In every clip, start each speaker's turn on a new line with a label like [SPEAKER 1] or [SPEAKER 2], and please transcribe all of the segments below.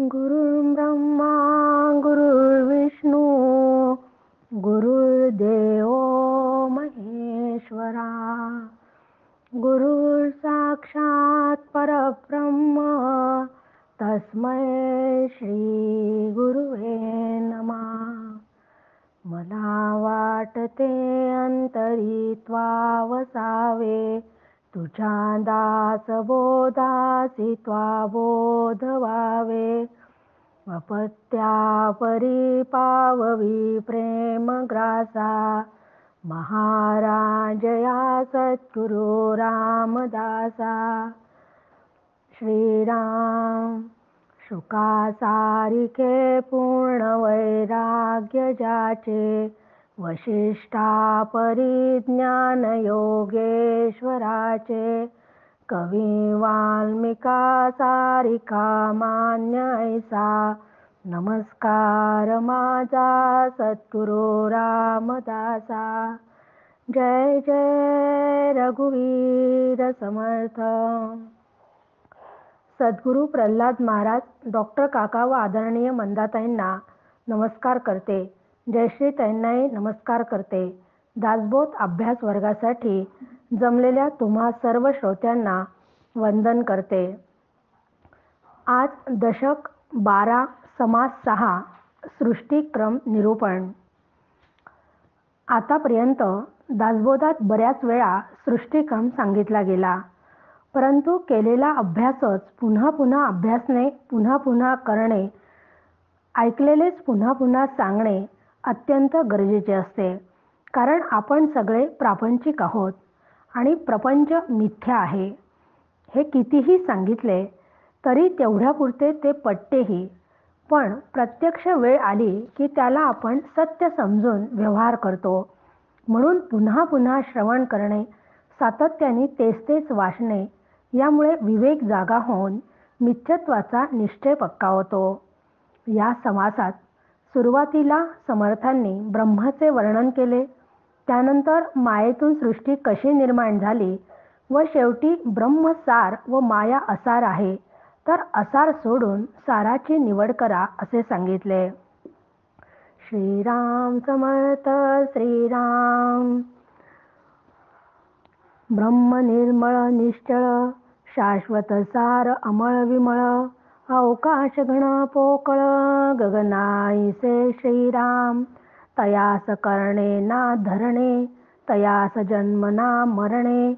[SPEAKER 1] गुरुर्ब्रह्मा गुरुर्विष्णू गुरुर्देव महेश्वरा गुरुर् साक्षात परब्रह्म तस्मै श्री गुरुवे नमः. मला वाटते अंतरी त्वावसावे तुझ्या दासबोधासी त्वा बोध व्हावे. अपत्या परिपाववी प्रेम ग्रासा महाराज या सद्गुरु रामदासा. श्रीराम शुकासारिखे पूर्ण वैराग्य ज्याचे वशिष्ठा परिज्ञान योगेश्वराचे. कवी वाल्मिका सारिका मान्य ऐसा नमस्कार माझा सद्गुरु रामदासा. जय जय रघुवीर समर्थ. सद्गुरु प्रल्हाद महाराज डॉक्टर काका व आदरणीय मंदाताईंना नमस्कार करते. जयश्री ताईंनाही नमस्कार करते. दासबोध अभ्यास वर्गासाठी जमलेल्या तुम्हा सर्व श्रोत्यांना वंदन करते. आज दशक 12 समास 6 सृष्टिक्रम निरूपण. आतापर्यंत दासबोधात बऱ्याच वेळा सृष्टिक्रम सांगितला गेला, परंतु केलेला अभ्यासच पुन्हा पुन्हा अभ्यासणे, पुन्हा पुन्हा करणे, ऐकलेलेच पुन्हा पुन्हा सांगणे अत्यंत गरजेचे असते. कारण आपण सगळे प्रापंचिक आहोत आणि प्रपंच मिथ्या आहे. हे कितीही सांगितले तरी तेवढ्यापुरते ते पटतेही, पण प्रत्यक्ष वेळ आली की त्याला आपण सत्य समजून व्यवहार करतो. म्हणून पुन्हा पुन्हा श्रवण करणे, सातत्याने तेच तेच वाचणे, यामुळे विवेक जागा होऊन मिथ्यत्वाचा निश्चय पक्का होतो. या समासात सुरुवातीला समर्थांनी ब्रह्माचे वर्णन केले, त्यानंतर मायेतून सृष्टी कशी निर्माण झाली व शेवटी ब्रह्म सार व माया असार आहे, तर असार सोडून साराची निवड करा असे सांगितले. श्रीराम समर्थ. श्रीराम. ब्रह्म निर्मळ निश्चळ शाश्वत सार अमळ विमळ अवकाश घन पोकळ गगनाईसे श्रीराम. तयास करणे ना धरणे तयास जन्म ना मरणे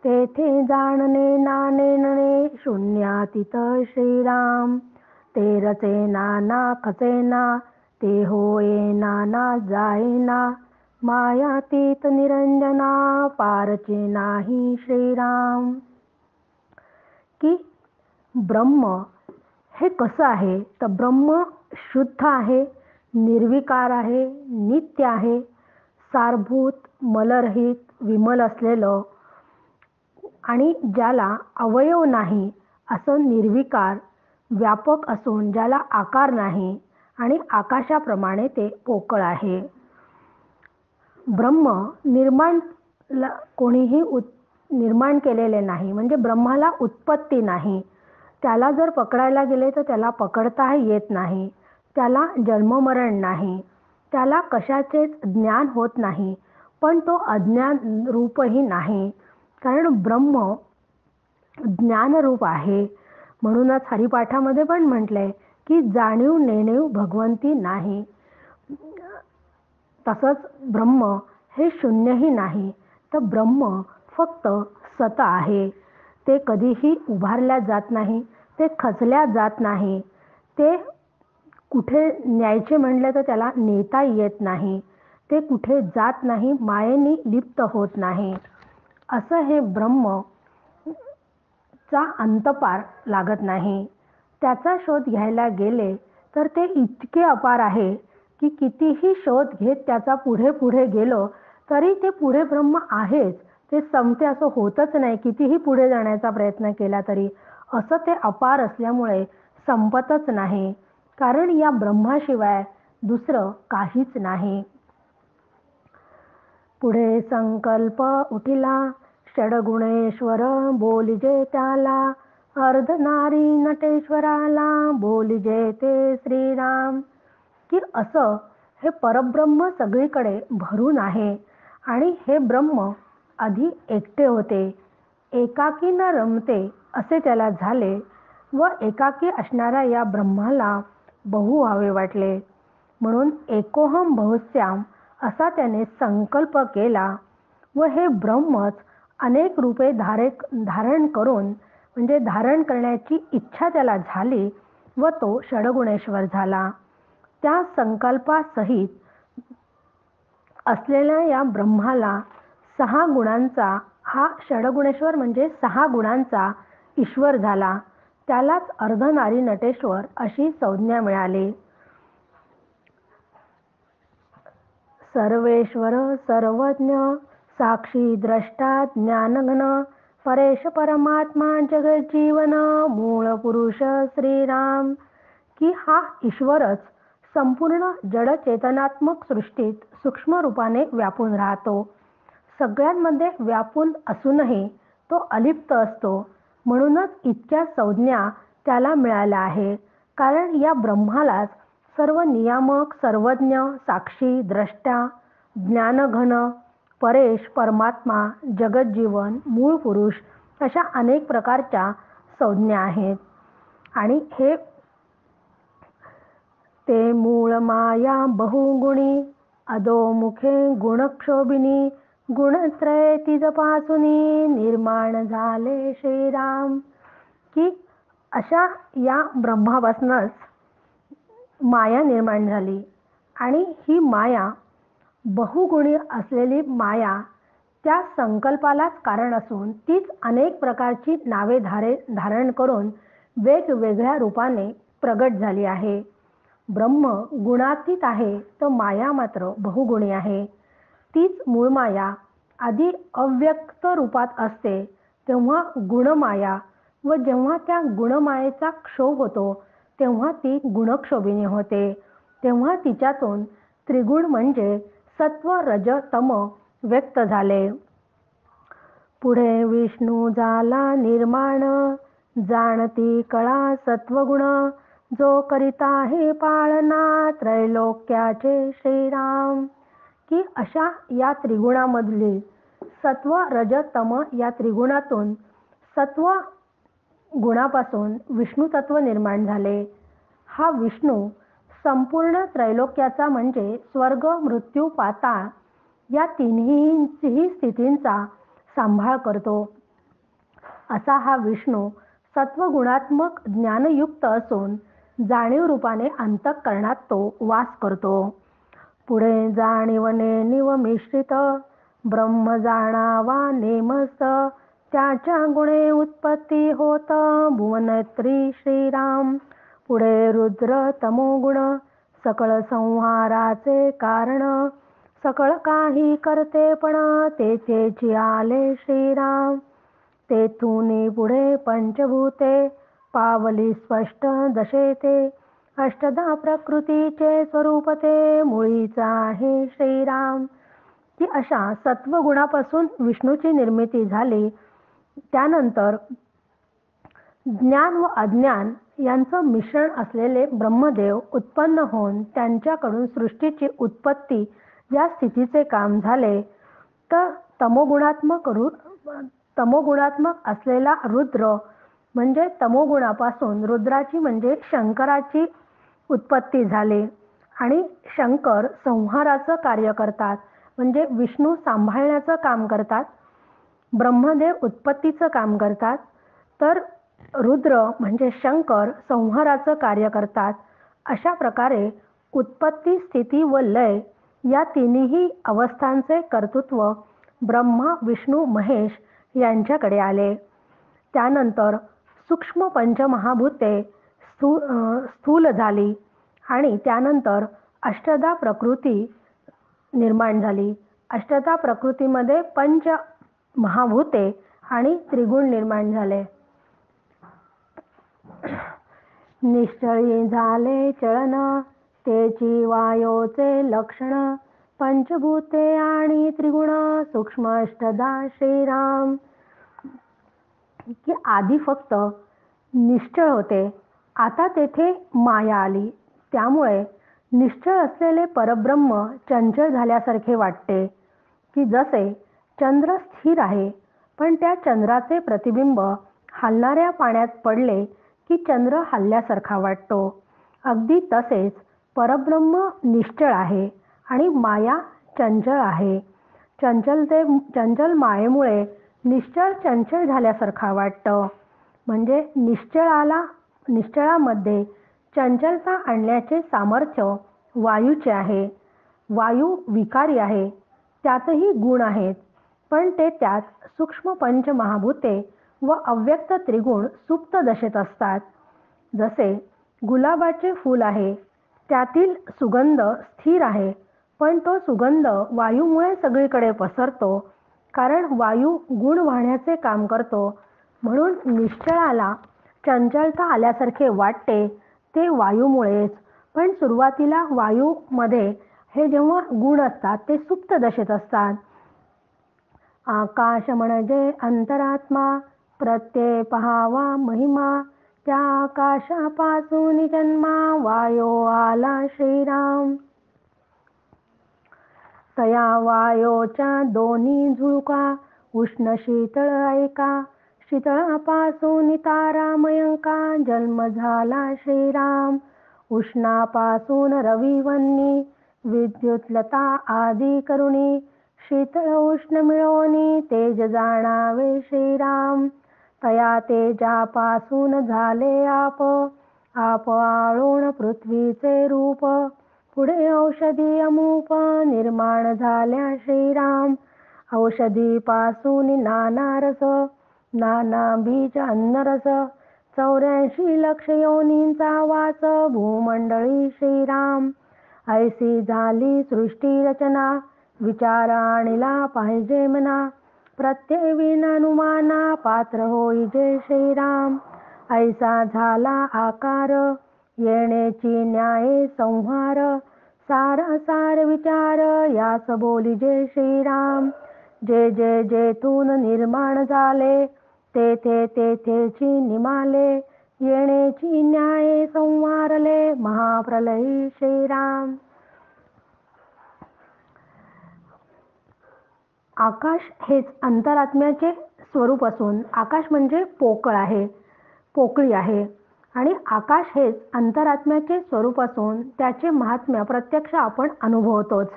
[SPEAKER 1] तेथे जाणणे ना नेणणे शून्यातीत श्रीराम. ते रचेना ना खचेना ते होयेना ना जायेना मायातीत निरंजना पारचे नाही श्रीराम. की ब्रह्म हे कसं आहे, तर ब्रह्म शुद्ध आहे, निर्विकार आहे, नित्य आहे, सारभूत, मलरहित, विमल असलेलं आणि ज्याला अवयव नाही असं निर्विकार, व्यापक असून ज्याला आकार नाही आणि आकाशाप्रमाणे ते पोकळ आहे. ब्रह्म कोणीही निर्माण केलेले नाही, म्हणजे ब्रह्माला उत्पत्ती नाही. त्याला जर पकडायला गेले तर त्याला पकडता येत नाही. त्याला जन्ममरण नाही, त्याला कशाचेच ज्ञान होत नाही, पण तो अज्ञान रूपही नाही. कारण ब्रह्म ज्ञानरूप आहे. म्हणूनच हरिपाठामध्ये पण म्हटलंय की जाणीव नेणीव भगवंती नाही. तसंच ब्रह्म हे शून्यही नाही, तर ब्रह्म फक्त सत आहे. ते कधीही उभारल्या जात नाही, ते खचल्या जात नाही, ते कुठे न्यायचे म्हणले तर त्याला नेता येत नाही, ते कुठे जात नाही, मायेने लिप्त होत नाही. असं हे ब्रह्म चा अंतपार लागत नाही. त्याचा शोध घ्यायला गेले तर ते इतके अपार आहे की कितीही शोध घेत त्याचा पुढे पुढे गेलो तरी ते पुढे ब्रह्म आहेच, ते संपते असं होतच नाही. कितीही पुढे जाण्याचा प्रयत्न केला तरी असं ते अपार असल्यामुळे संपतच नाही. कारण या ब्रह्माशिवाय दुसरं काहीच नाही. पुढे संकल्प उठिला षडगुणेश्वर बोलिजे त्याला अर्धनारी नटेश्वराला बोलिजे ते श्रीराम. की असं हे परब्रह्म सगळीकडे भरून आहे आणि हे ब्रह्म आधी एकटे होते. एकाकी न रमते असे त्याला झाले व एकाकी असणाऱ्या या ब्रह्माला बहु व्हावे वाटले. म्हणून एकोहम बहुश्याम असा त्याने संकल्प केला व हे ब्रह्मच अनेक रूपे धारण करून म्हणजे धारण करण्याची इच्छा त्याला झाली व तो षडगुणेश्वर झाला. त्या संकल्पासहित असलेल्या या ब्रह्माला 6 गुणांचा हा षडगुणेश्वर म्हणजे 6 गुणांचा ईश्वर झाला. त्यालाच अर्धनारी नटेश्वर अशी संज्ञा मिळाली. सर्वेश्वर सर्वज्ञ साक्षी द्रष्टा ज्ञानघन परेश परमात्मा जगज्जीवन मूळ पुरुष श्रीराम. की हा ईश्वरच संपूर्ण जड चेतनात्मक सृष्टीत सूक्ष्म रूपाने व्यापून राहतो. सगळ्यांमध्ये व्यापून असूनही तो अलिप्त असतो. म्हणूनच इतक्या संज्ञा त्याला मिळाल्या आहे. कारण या ब्रह्मालाच सर्व नियामक सर्वज्ञ साक्षी द्रष्टा ज्ञानघन परेश परमात्मा जगज्जीवन मूळ पुरुष अशा अनेक प्रकारच्या संज्ञा आहेत. आणि हे ते मूळ माया बहुगुणी अधोमुखे गुणक्षोभिनी गुणत्रय तिजपासूनी निर्माण झाले श्रीराम. की अशा या ब्रह्मापासूनच माया निर्माण झाली आणि ही माया बहुगुणी असलेली माया त्या संकल्पालाच कारण असून तीच अनेक प्रकारची नावे धारण करून वेगवेगळ्या रूपाने प्रगट झाली आहे. ब्रह्म गुणातीत आहे तर माया मात्र बहुगुणी आहे. तीच मूळ माया आधी अव्यक्त रूपात असते तेव्हा गुणमाया व जेव्हा त्या गुणमायेचा क्षोभ होतो तेव्हा ती गुणक्षोभिनी होते. तेव्हा तिच्यातून त्रिगुण म्हणजे सत्व रज तम व्यक्त झाले. पुढे विष्णू झाला निर्माण जाणती कळा सत्वगुण जो करिता हे पाळना त्रैलोक्याचे श्रीराम. की अशा या त्रिगुणामधली सत्व रज तम या त्रिगुणातून सत्व गुणापासून विष्णू तत्व निर्माण झाले. हा विष्णू संपूर्ण त्रैलोक्याचा म्हणजे स्वर्ग मृत्यू पाताळ या तिन्ही स्थितींचा सांभाळ करतो. असा हा विष्णू सत्वगुणात्मक ज्ञानयुक्त असून जाणीव रूपाने अंतःकरणात तो वास करतो. पुढे जाणीवने निवमिश्रित ब्रह्म जाणावा नेमस्त त्याच्या गुणे उत्पत्ती होत भुवनत्री श्रीराम. पुढे रुद्र तमोगुण सकळ संहाराचे कारण सकळ काही करते पण तेथेची आले श्रीराम. तेथून पुढे पंचभूते पावली स्पष्ट दशे ते अष्टधा प्रकृतीचे स्वरूप ते मुळीचा आहे श्रीराम. की अशा सत्वगुणापासून विष्णूची निर्मिती झाली. त्यानंतर ज्ञान व अज्ञान यांचं मिश्रण असलेले ब्रह्मदेव उत्पन्न होऊन त्यांच्याकडून सृष्टीची उत्पत्ती या स्थितीचे काम झाले. तर तमोगुणात्मक असलेला रुद्र म्हणजे तमोगुणापासून रुद्राची म्हणजे शंकराची उत्पत्ती झाली आणि शंकर संहाराचं कार्य करतात म्हणजे विष्णू सांभाळण्याचं काम करतात. ब्रह्मदेव उत्पत्तीचं काम करतात तर रुद्र म्हणजे शंकर संहाराचं कार्य करतात. अशा प्रकारे उत्पत्ती स्थिती व लय या तिन्ही अवस्थांचे कर्तृत्व ब्रह्मा विष्णू महेश यांच्याकडे आले. त्यानंतर सूक्ष्म पंचमहाभूते स्थूल झाली आणि त्यानंतर अष्टधा प्रकृती निर्माण झाली. अष्टधा प्रकृतीमध्ये पंच महाभूते आणि त्रिगुण निर्माण झाले. निश्चळी झाले चलन तेची वायोचे लक्षण पंचभूते आणि त्रिगुण सूक्ष्म अष्टधा श्रीराम. की आधी फक्त निश्चळ होते. आता तेथे माया आली. त्यामुळे निश्चळ असलेले परब्रह्म चंचल झाल्यासारखे वाटते, की जसे चंद्र स्थिर आहे, पण त्या चंद्राचे प्रतिबिंब हलणाऱ्या पाण्यात पडले की चंद्र हलल्यासारखा वाटतो. अगदी तसेच परब्रह्म निश्चळ आहे आणि माया चंचल आहे. चंचल मायेमुळे निश्चळ चंचल झाल्यासारखा वाटतं. म्हणजे निश्चळामध्ये चंचलता आणण्याचे सामर्थ्य वायूचे आहे. वायू विकारी आहे, त्यातही गुण आहेत, पण ते त्यात सूक्ष्म पंचमहाभूते व अव्यक्त त्रिगुण सुप्त दशेत असतात. जसे गुलाबाचे फूल आहे, त्यातील सुगंध स्थिर आहे, पण तो सुगंध वायूमुळे सगळीकडे पसरतो, कारण वायू गुण वाहण्याचे काम करतो. म्हणून निश्चळाला चंचलता आल्यासारखे वाटते ते वायूमुळेच. पण सुरुवातीला वायूमध्ये हे जेव्हा गुण असतात ते सुप्त दशेत असतात. आकाश म्हणजे अंतरात्मा, प्रत्यय पहावा महिमा, त्या आकाशापासून जन्मा वायो आला श्रीराम. तया वायोच्या दोन्ही झुळका, उष्ण शीतळ ऐका, शीतळापासून तारामयंका जन्म झाला श्रीराम. उष्णापासून रविवन्नी, विद्युतलता आदी करुणी, शीतळ उष्ण मिळवणी तेज जाणावे श्रीराम. तया तेजापासून झाले आप, आप आळून पृथ्वीचे रूप, पुढे औषधी अमूप निर्माण झाल्या श्रीराम. औषधीपासून नाना रस, नाना बीज अन्नरस, 84 लक्ष योनींचा वास भूमंडळी श्रीराम. ऐसी झाली सृष्टी रचना, विचार आणला पाहिजे मना, प्रत्यय विनानुमाना पात्र होई जय श्रीराम. ऐसा झाला आकार, येण्याची न्याय संहार, सार सार विचार यास बोली जय श्रीराम. जे जे जेथून निर्माण झाले, तेथे तेथेची निमाले, येण्याची न्याय संवारले महाप्रलयी श्रीराम. आकाश हेच अंतरात्म्याचे स्वरूप असून, आकाश म्हणजे पोकळी आहे आणि आकाश हेच अंतरात्म्याचे स्वरूप असून त्याचे महात्म्य प्रत्यक्ष आपण अनुभवतोच.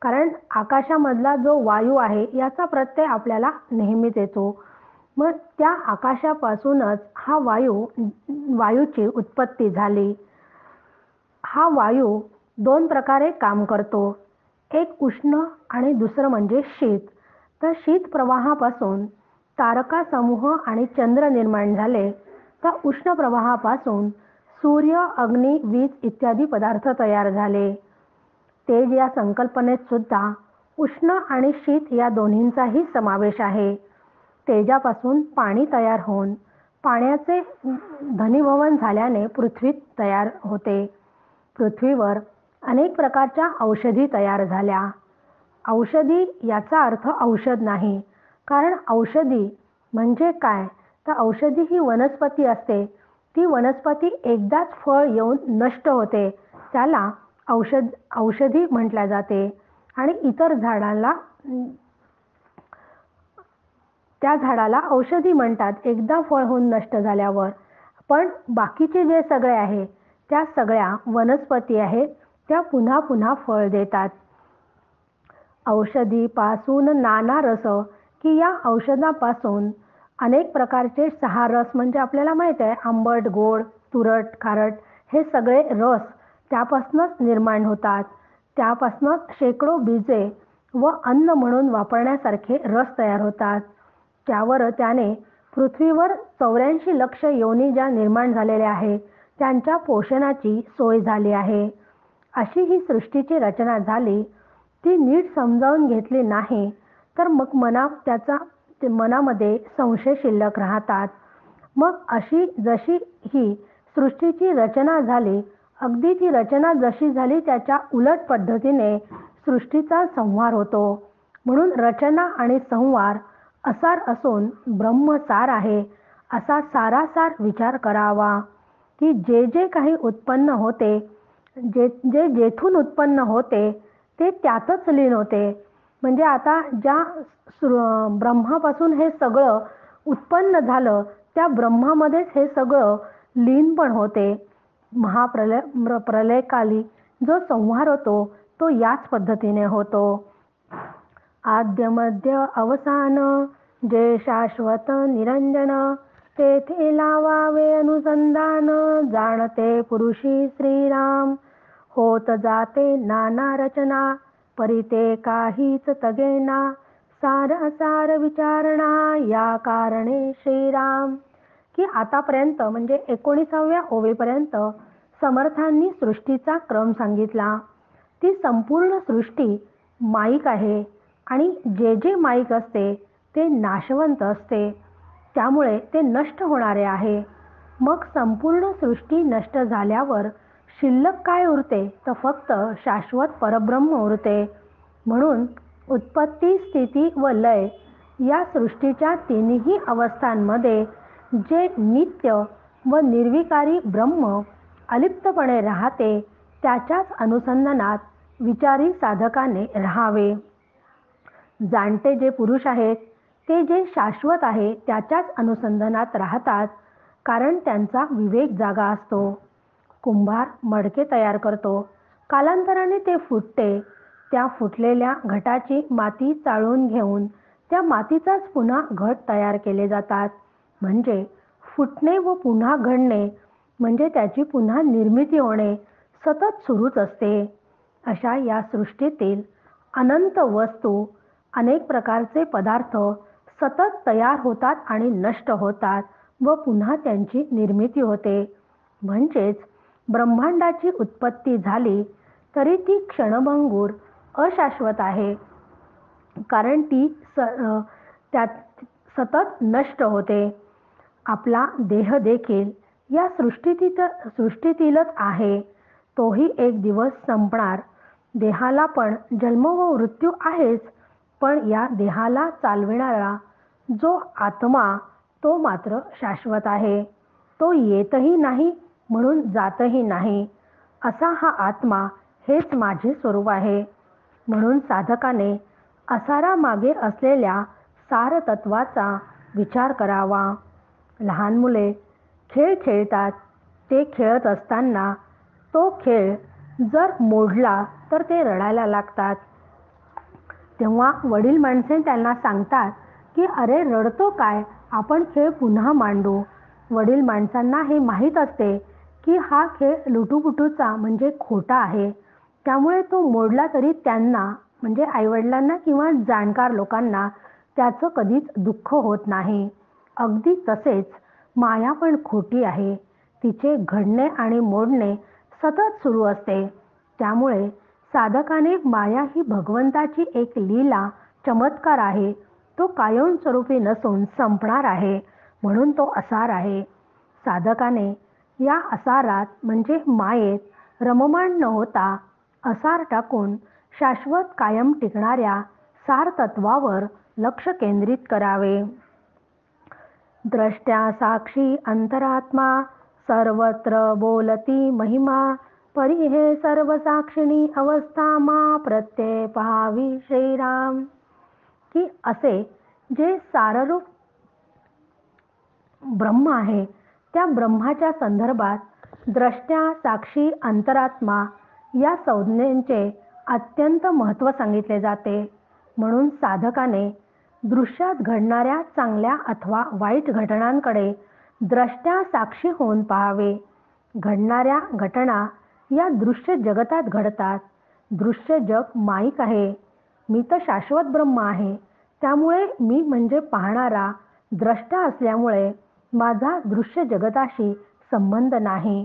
[SPEAKER 1] कारण आकाशामधला जो वायू आहे याचा प्रत्यय आपल्याला नेहमीच येतो. मग त्या आकाशापासूनच हा वायूची उत्पत्ती झाली. हा वायू 2 प्रकारे काम करतो. एक उष्ण आणि दुसरं म्हणजे शीत. तर शीत प्रवाहापासून तारका समूह आणि चंद्र निर्माण झाले, तर उष्ण प्रवाहापासून सूर्य, अग्नी, वीज इत्यादी पदार्थ तयार झाले. तेज या संकल्पनेत सुद्धा उष्ण आणि शीत या दोन्हींचाही समावेश आहे. तेजापासून पाणी तयार होऊन पाण्याचे घनीभवन झाल्याने पृथ्वी तयार होते. पृथ्वीवर अनेक प्रकारच्या औषधी तयार झाल्या. औषधी याचा अर्थ औषध नाही, कारण औषधी म्हणजे काय, तर औषधी ही वनस्पती असते. ती वनस्पती एकदाच फळ येऊन नष्ट होते, त्याला औषधी म्हटल्या जाते. आणि इतर त्या झाडाला औषधी म्हणतात एकदा फळ होऊन नष्ट झाल्यावर. पण बाकीचे जे सगळे आहे त्या सगळ्या वनस्पती आहेत, त्या पुन्हा पुन्हा फळ देतात. औषधीपासून नाना रस, की या औषधापासून अनेक प्रकारचे 6 रस म्हणजे आपल्याला माहित आहे, आंबट, गोड, तुरट, खारट हे सगळे रस त्यापासूनच निर्माण होतात. त्यापासूनच शेकडो बीजे व अन्न म्हणून वापरण्यासारखे रस तयार होतात. त्याने पृथ्वीवर 84 लक्ष योनी ज्या निर्माण झालेल्या आहेत त्यांच्या पोषणाची सोय झाली आहे. अशी ही सृष्टीची रचना झाली. ती नीट समजावून घेतली नाही तर मग मनामध्ये संशय शिल्लक राहतात. मग अशी जशी ही सृष्टीची रचना झाली, अगदी ती रचना जशी झाली त्याच्या उलट पद्धतीने सृष्टीचा संहार होतो. म्हणून रचना आणि संहार असार असून ब्रह्म सार आहे, असा सारासार विचार करावा की जे जे काही उत्पन्न होते, जे जे जेथून उत्पन्न होते ते त्यातच लीन होते. म्हणजे आता ज्या ब्रह्मापासून हे सगळं उत्पन्न झालं त्या ब्रह्मामध्येच हे सगळं लीन पण होते. प्रलयकाली जो संहार होतो तो याच पद्धतीने होतो. आद्य मध्य अवसान जे शाश्वत निरंजन, तेथे लावावे अनुसंधान, जाणते पुरुषी श्रीराम. होत जाते नाना रचना, परिते काहीच तगेना, सार असार विचारणा, या कारणे श्रीराम. की आतापर्यंत म्हणजे 19व्या ओवीपर्यंत समर्थांनी सृष्टीचा क्रम सांगितला. ती संपूर्ण सृष्टी माईक आहे आणि जे जे माईक असते ते नाशवंत असते, त्यामुळे ते नष्ट होणारे आहे. मग संपूर्ण सृष्टी नष्ट झाल्यावर शिल्लक काय उरते तर फक्त शाश्वत परब्रह्म उरते. म्हणून उत्पत्ती, स्थिती व लय या सृष्टीच्या तिन्ही अवस्थांमध्ये जे नित्य व निर्विकारी ब्रह्म अलिप्तपणे राहते त्याच्याच अनुसंधानात विचारी साधकाने राहावे. जाणते जे पुरुष आहेत ते जे शाश्वत आहे त्याच्याच अनुसंधानात राहतात, कारण त्यांचा विवेक जागा असतो. कुंभार मडके तयार करतो, कालांतराने ते फुटते. त्या फुटलेल्या घटाची माती चाळून घेऊन त्या मातीचाच पुन्हा घट तयार केले जातात. म्हणजे फुटणे व पुन्हा घडणे म्हणजे त्याची पुन्हा निर्मिती होणे सतत सुरूच असते. अशा या सृष्टीतील अनंत वस्तू, अनेक प्रकारचे पदार्थ सतत तयार होतात आणि नष्ट होतात व पुन्हा त्यांची निर्मिती होते. म्हणजेच ब्रह्मांडाची उत्पत्ती झाली तरी ती क्षणभंगूर अशाश्वत आहे, कारण ती त्यात सतत नष्ट होते. आपला देह देखील या सृष्टीतीलच आहे. तोही एक दिवस संपणार. देहाला पण जन्म व मृत्यू आहेच, पण या देहाला चालविणारा जो आत्मा तो मात्र शाश्वत आहे. तो येतही नाही म्हणून जातही नाही. असा हा आत्मा हेच माझे स्वरूप आहे. म्हणून साधकाने असारामागे असलेल्या सारतत्वाचा विचार करावा. लहान मुले खेळ खेळतात. ते खेळत असताना तो खेळ जर मोडला तर ते रडायला लागतात. तेव्हा वडील माणसे त्यांना सांगतात की अरे रडतो काय, आपण खेळ पुन्हा मांडू. वडील माणसांना हे माहीत असते की हा खेळ लुटूपुटूचा म्हणजे खोटा आहे, त्यामुळे तो मोडला तरी त्यांना म्हणजे आईवडिलांना किंवा जाणकार लोकांना त्याचं कधीच दुःख होत नाही. अगदी तसेच माया पण खोटी आहे. तिचे घडणे आणि मोडणे सतत सुरू असते. त्यामुळे साधकाने माया ही भगवंताची एक लीला, चमत्कार आहे. तो कायमस्वरूपी नसून संपणार आहे, म्हणून तो असार आहे. साधकाने या असारात म्हणजे मायेत रममाण न होता असार टाकून शाश्वत कायम टिकणाऱ्या सारतत्वावर लक्ष केंद्रित करावे. द्रष्ट्या साक्षी अंतरात्मा, सर्वत्र बोलती महिमा, परी हे सर्व साक्षिणी अवस्था मा, प्रत्यय पहावी श्रीराम. की असे जे साररूप ब्रह्म आहे त्या ब्रह्माच्या संदर्भात द्रष्ट्या, साक्षी, अंतरात्मा या संज्ञेचे अत्यंत महत्त्व सांगितले जाते. म्हणून साधकाने दृश्यात घडणाऱ्या चांगल्या अथवा वाईट घटनांकडे द्रष्ट्या, साक्षी होऊन पाहावे. घडणाऱ्या घटना या दृश्य जगतात घडतात. दृश्य जग माईक आहे. मी तर शाश्वत ब्रह्म आहे, त्यामुळे मी म्हणजे पाहणारा द्रष्टा असल्यामुळे माझा दृश्य जगताशी संबंध नाही.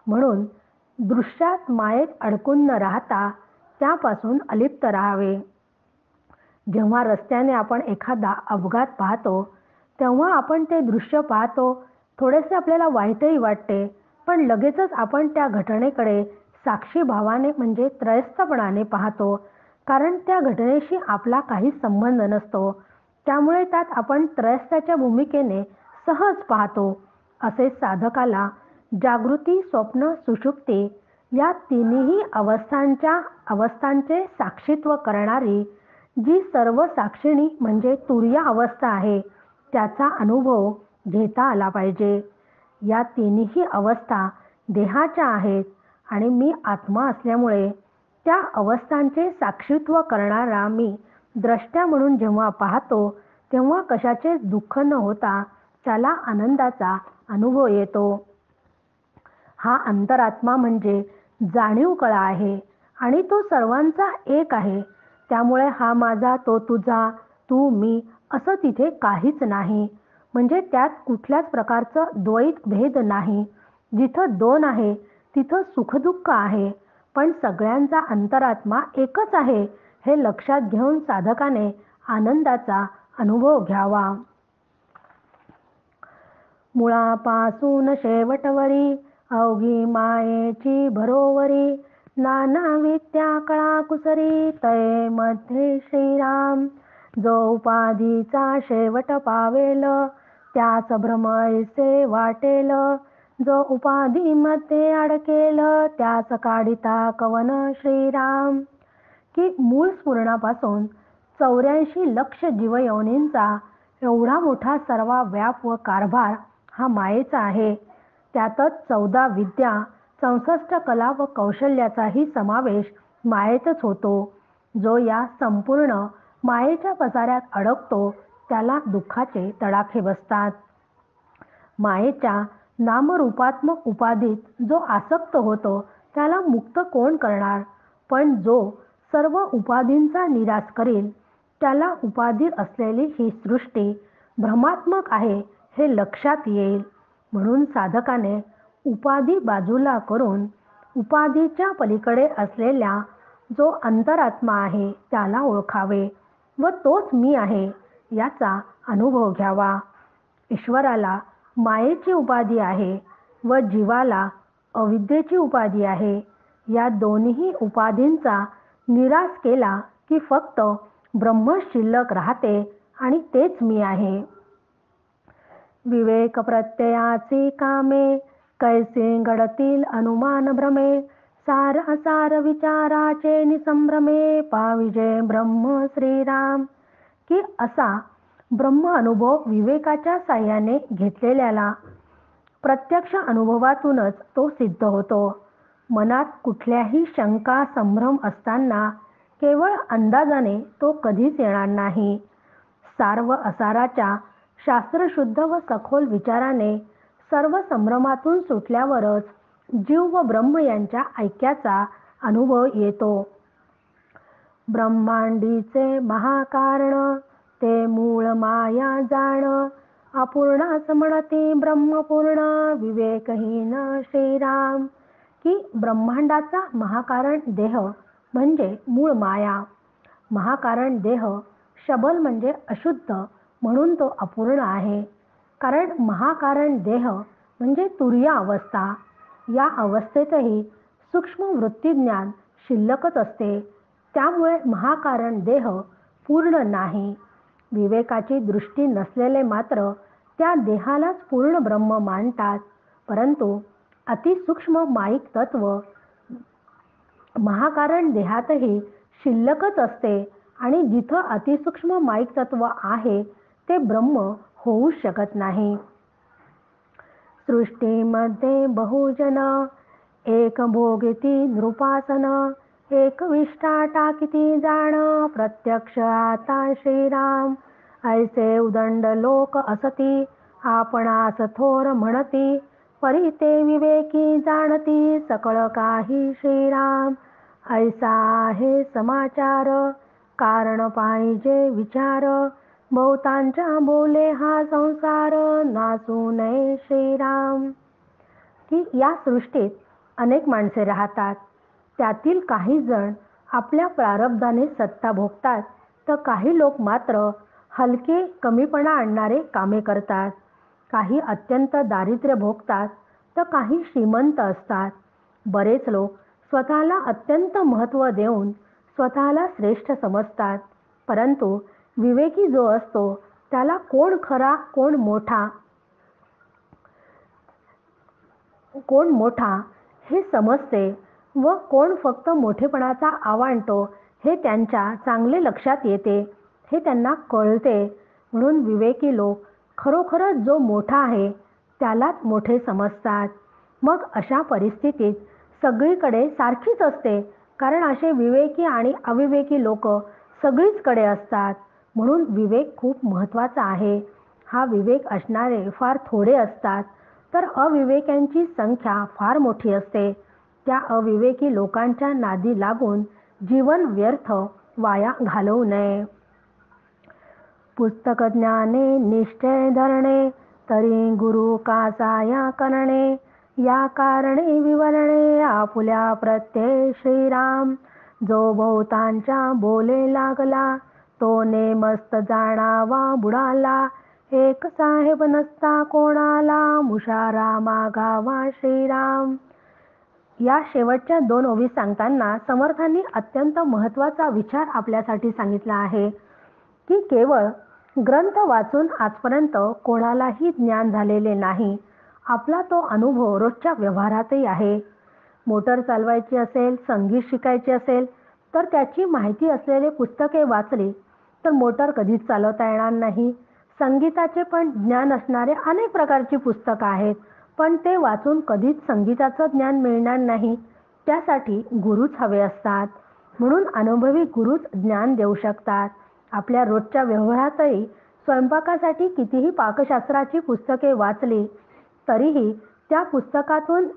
[SPEAKER 1] म्हणून दृश्यात मायेत अडकून न राहता त्यापासून अलिप्त राहावे. जेव्हा रस्त्याने आपण एखादा अपघात पाहतो तेव्हा आपण ते दृश्य पाहतो, थोडेसे आपल्याला वाईटही वाटते, पण लगेचच आपण त्या घटनेकडे साक्षी भावाने म्हणजे त्रयस्थपणाने पाहतो, कारण त्या घटनेशी आपला काही संबंध नसतो. त्यामुळे त्यात आपण त्रयस्थाच्या भूमिकेने सहज पाहतो. असे साधकाला जागृती, स्वप्न, सुषुप्ती या तिन्ही अवस्थांचे साक्षीत्व करणारी जी सर्व साक्षिणी म्हणजे तुर्य अवस्था आहे त्याचा अनुभव घेता आला पाहिजे. या तिन्ही अवस्था देहाच्या आहेत आणि मी आत्मा असल्यामुळे त्या अवस्थांचे साक्षीत्व करणारा मी द्रष्ट्या म्हणून जेव्हा पाहतो तेव्हा कशाचेच दुःख न होता त्याला आनंदाचा अनुभव येतो. हा अंतरात्मा म्हणजे जाणीव कळा आहे आणि तो सर्वांचा एक आहे. त्यामुळे हा माझा, तो तुझा, तू मी असं तिथे काहीच नाही. म्हणजे त्यात कुठल्याच प्रकारचं द्वैत भेद नाही. जिथं दोन आहे तिथं सुखदुःख आहे, पण सगळ्यांचा अंतरात्मा एकच आहे हे लक्षात घेऊन साधकाने आनंदाचा अनुभव घ्यावा. मुळापासून शेवटवरी अवघी मायेची भरोवरी नाना विद्या कळा कुसरी तये मध्ये श्रीराम. जो उपाधीचा शेवट पावेल त्याच भ्रम ऐसे वाटेल. जो उपाधीमध्ये अडकेल त्याच काढिता कवन श्रीराम. की मूळ स्फुरणापासून 84 लक्ष जीवयोनींचा एवढा मोठा सर्वाव्याप व कारभार हा मायेचा आहे. त्यातच 14 विद्या, 64 कला व कौशल्याचाही समावेश मायेतच होतो. जो या संपूर्ण मायेच्या पसाऱ्यात अडकतो त्याला दुःखाचे तडाखे बसतात. मायेच्या नामरूपात्मक उपाधीत जो आसक्त होतो त्याला मुक्त कोण करणार. पण जो सर्व उपाधींचा निराश करील त्याला उपाधी असलेली ही सृष्टी भ्रमात्मक आहे हे लक्षात येईल. म्हणून साधकाने उपाधी बाजूला करून उपाधीच्या पलीकडे असलेल्या जो अंतरात्मा आहे त्याला ओळखावे व तोच मी आहे याचा अनुभव घ्यावा. ईश्वराला मायेची उपाधी आहे व जीवाला अविद्येची उपाधी आहे. या दोन्ही उपाधींचा निराश केला की फक्त ब्रह्म शिल्लक राहते आणि तेच मी आहे. विवेक प्रत्ययाची कामे कैसे घडतील अनुमान भ्रमे. सार विचाराचे निसंभ्रमे पाविजे ब्रह्म श्रीराम. की असा ब्रह्म अनुभव विवेकाच्या साह्याने घेतलेल्याला प्रत्यक्ष अनुभवातूनच तो सिद्ध होतो. मनात कुठल्याही शंका संभ्रम असताना केवळ अंदाजाने तो कधीच येणार नाही. सार व असाराच्या शास्त्रशुद्ध व सखोल विचाराने सर्व संभ्रमातून सुटल्यावरच जीव व ब्रह्म यांच्या ऐक्याचा अनुभव येतो. ब्रह्मांडीचे महाकारण ते मूळ माया जाण. अपूर्णास म्हणती ब्रह्मपूर्ण विवेकहीन श्रीराम. की ब्रह्मांडाचा महाकारण देह म्हणजे मूळ माया. महाकारण देह शबल म्हणजे अशुद्ध म्हणून तो अपूर्ण आहे. कारण महाकारण देह म्हणजे तुर्य अवस्था. या अवस्थेतही सूक्ष्म वृत्तीज्ञान शिल्लकच असते. त्यामुळे महाकारण देह पूर्ण नाही. विवेकाची दृष्टी नसलेले मात्र त्या देहालाच पूर्ण ब्रह्म मानतात. परंतु अतिसूक्ष्म माईक तत्व महाकारण देहातही शिल्लकच असते आणि जिथं अतिसूक्ष्म माईक तत्व आहे ते ब्रह्म होऊ शकत नाही. सृष्टीमध्ये बहुजन एक भोगिती नृपासन. एक विष्ठा टाकिती जाण प्रत्यक्ष आता श्रीराम. ऐसे उदंड लोक असती आपणास थोर म्हणती. परी ते विवेकी जाणती सकळ काही श्रीराम. ऐसा आहे समाचार कारण पाहिजे विचार. बहुतांच्या बोले हा संसार नासू नये श्रीराम. की या सृष्टीत अनेक माणसे राहतात. त्यातील काही जण आपल्या प्रारब्धाने सत्ता भोगतात तर काही लोक मात्र हलके कमीपणा आणणारे कामे करतात. काही अत्यंत दारिद्र्य भोगतात तर काही श्रीमंत असतात. बरेच लोक स्वतःला अत्यंत महत्त्व देऊन स्वतःला श्रेष्ठ समजतात. परंतु विवेकी जो असतो त्याला कोण खरा कोण मोठा कोण मोठा हे समजते व कोण फक्त मोठेपणाचा आवांतो हे त्यांच्या चांगले लक्षात येते, हे त्यांना कळते. म्हणून विवेकी लोक खरोखरच जो मोठा आहे त्यालाच मोठे समजतात. मग अशा परिस्थितीत सगळीकडे सारखीच असते, कारण असे विवेकी आणि अविवेकी लोक सगळीचकडे असतात. म्हणून विवेक खूप महत्त्वाचा आहे. हा विवेक असणारे फार थोडे असतात, तर अविवेक्यांची संख्या फार मोठी असते. त्या अविवेकी लोकांच्या नादी लागून जीवन व्यर्थ वाया घालवू नये. पुस्तक ज्ञाने निश्चय धरणे, तरी गुरु कासाया करणे. या कारणे विवरणे आपुल्या प्रत्यय श्रीराम. जो बहुतांच्या बोले लागला, तो नेमस्त जाणावा बुडाला. एक साहेब नसता कोणाला, मुशारा मागावा श्रीराम. या शेवटच्या 2 ओवी सांगताना समर्थांनी अत्यंत महत्त्वाचा विचार आपल्यासाठी सांगितला आहे की केवळ ग्रंथ वाचून आजपर्यंत कोणालाही ज्ञान झालेले नाही. आपला तो अनुभव रोजच्या व्यवहारातही आहे. मोटर चालवायची असेल, संगीत शिकायचे असेल, तर त्याची माहिती असलेले पुस्तके वाचली तर मोटर कधीच चालवता येणार नाही. संगीताचे पण ज्ञान असणारे अनेक प्रकारची पुस्तकं आहेत, पण ते वाचून कधीच संगीताचं ज्ञान मिळणार नाही. त्यासाठी गुरुच हवे असतात. म्हणून अनुभवी गुरुच ज्ञान देऊ शकतात. आपल्या रोजच्या व्यवहारातही स्वयंपाकासाठी कितीही पाकशास्त्राची पुस्तके वाचली तरीही त्या पुस्तकातून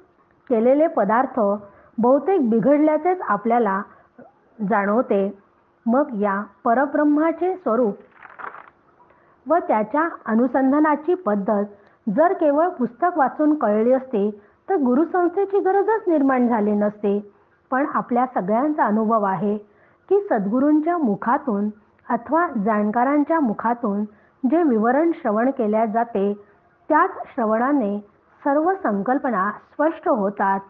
[SPEAKER 1] केलेले पदार्थ बहुतेक बिघडल्याचेच आपल्याला जाणवते. मग या परब्रह्माचे स्वरूप व त्याच्या अनुसंधानाची पद्धत जर केवळ पुस्तक वाचून कळली असती तर गुरुसंस्थेची गरजच निर्माण झाली नसती. पण आपल्या सगळ्यांचा अनुभव आहे की सद्गुरूंच्या मुखातून अथवा जाणकारांच्या मुखातून जे विवरण श्रवण केल्या जाते त्याच श्रवणाने सर्व संकल्पना स्पष्ट होतात.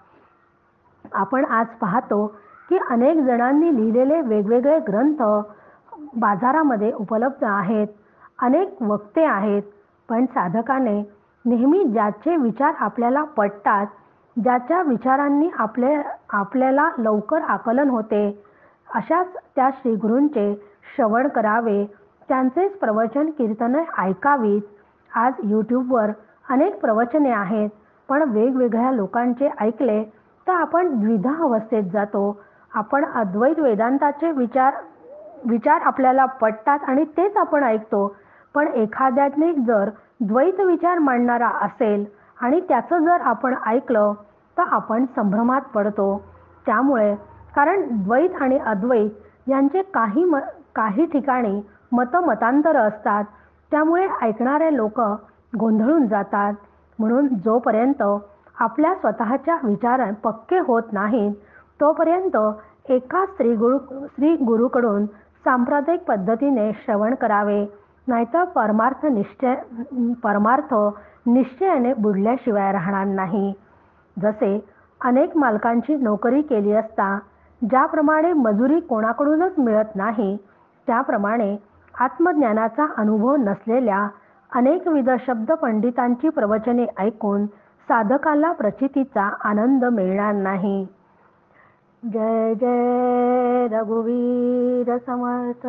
[SPEAKER 1] आपण आज पाहतो की अनेक जणांनी लिहिलेले वेगवेगळे ग्रंथ बाजारामध्ये उपलब्ध आहेत. अनेक वक्ते आहेत, पण साधकाने नेहमी ज्याचे विचार आपल्याला पटतात, ज्याच्या विचारांनी आपल्याला लवकर आकलन होते, अशाच त्या श्रीगुरूंचे श्रवण करावे, त्यांचेच प्रवचन कीर्तने ऐकावीत. आज यूट्यूबवर अनेक प्रवचने आहेत, पण वेगवेगळ्या लोकांचे ऐकले तर आपण द्विधा अवस्थेत जातो. आपण अद्वैत वेदांताचे विचार आपल्याला पटतात आणि तेच आपण ऐकतो, पण एखाद्याने जर द्वैत विचार मांडणारा असेल आणि त्याचं जर आपण ऐकलं तर आपण संभ्रमात पडतो. त्यामुळे कारण द्वैत आणि अद्वैत यांचे काही ठिकाणी मतांतर असतात, त्यामुळे ऐकणारे लोक गोंधळून जातात. म्हणून जोपर्यंत आपल्या स्वतःच्या विचार पक्के होत नाहीत तोपर्यंत एका श्री गुरुकडून सांप्रदायिक पद्धतीने श्रवण करावे, नाहीतर परमार्थ निश्चयाने बुडल्याशिवाय राहणार नाही. जसे अनेक मालकांची नोकरी केली असता ज्याप्रमाणे मजुरी कोणाकडूनच मिळत नाही, त्याप्रमाणे आत्मज्ञानाचा अनुभव नसलेल्या अनेकविध शब्द पंडितांची प्रवचने ऐकून साधकाला प्रचितीचा आनंद मिळणार नाही. जय जय रघुवीर समर्थ.